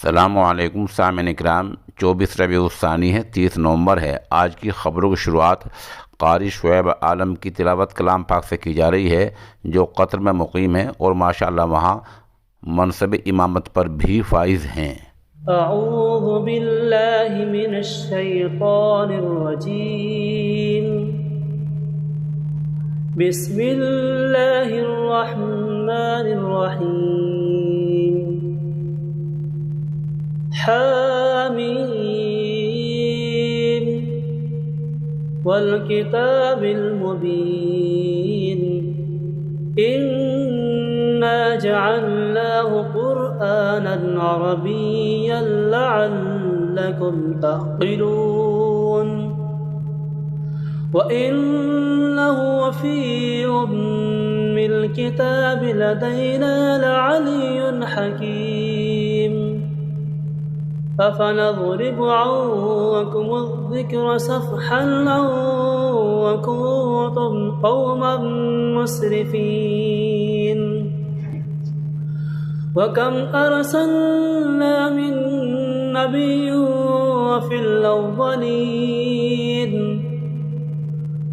अस्सलामुअलैकुम सामिन इकराम। 24 रबीउल-उस-सानी है, 30 नवंबर है। आज की ख़बरों की शुरुआत क़ारी शعیب आलम की तिलावत कलाम पाक से की जा रही है, जो कतर में मुक़ीम है और माशाअल्लाह वहाँ मनसब इमामत पर भी फाइज हैं। अऊज़ु बिल्लाहि मिनश शैतानिर रजीम। बिस्मिल्लाहिर रहमानिर रहीम। हामीम वल किताबिल मुबीन। इन्ना जअलनाहु क़ुरआनन अरबिय्यन लअल्लकुम तअक़िलून। व इन्नहु फ़ी उम्मिल किताबि लदैना लअलिय्युन हकीम। अफ़नज़रिबु अन्कुमुज़्ज़िक्र सफ़हन अन कुन्तुम क़ौमन मुस्रिफ़ीन। वकम अरसलना मिन नबिय्यिन फ़िल अव्वलीन।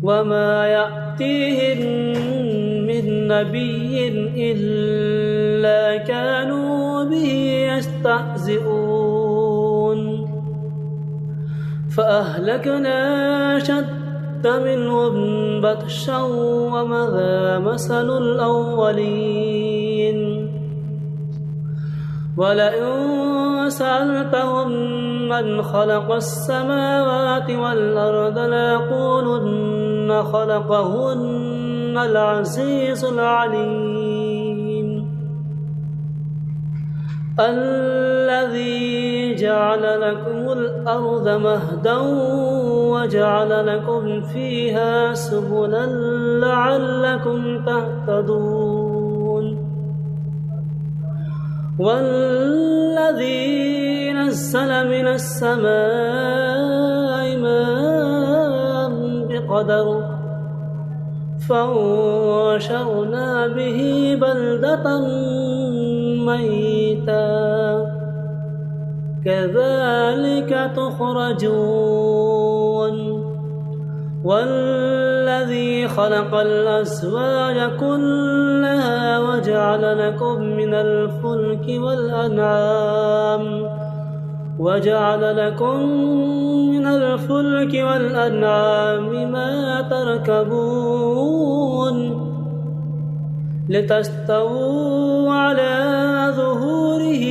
वमा यअतीहिम मिन नबिय्यिन इल्ला कानू बिही यस्तहज़िऊन। फ़अहलकना अशद्द मिनहुम बत्शा वमज़ा मसलुल अव्वलीन। वलइन सअल्तहुम मन ख़लक़स समावाति वल अर्द लयक़ूलुन्न ख़लक़हुन्नल अज़ीज़ुल अलीम। الذي جعل لكم الأرض مهدا وجعل لكم فيها سبلا لعلكم تهتدون. والذي نزل من السماء ماء بقدر فانشرنا به بلدة ميتا كذلك تخرجون. والذي خلق الأزواج كلها وجعل لكم من الفلك والأنعام ما تركبون لتستووا على ظهوره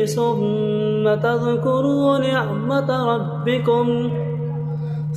ثم تذكروا نعمة ربكم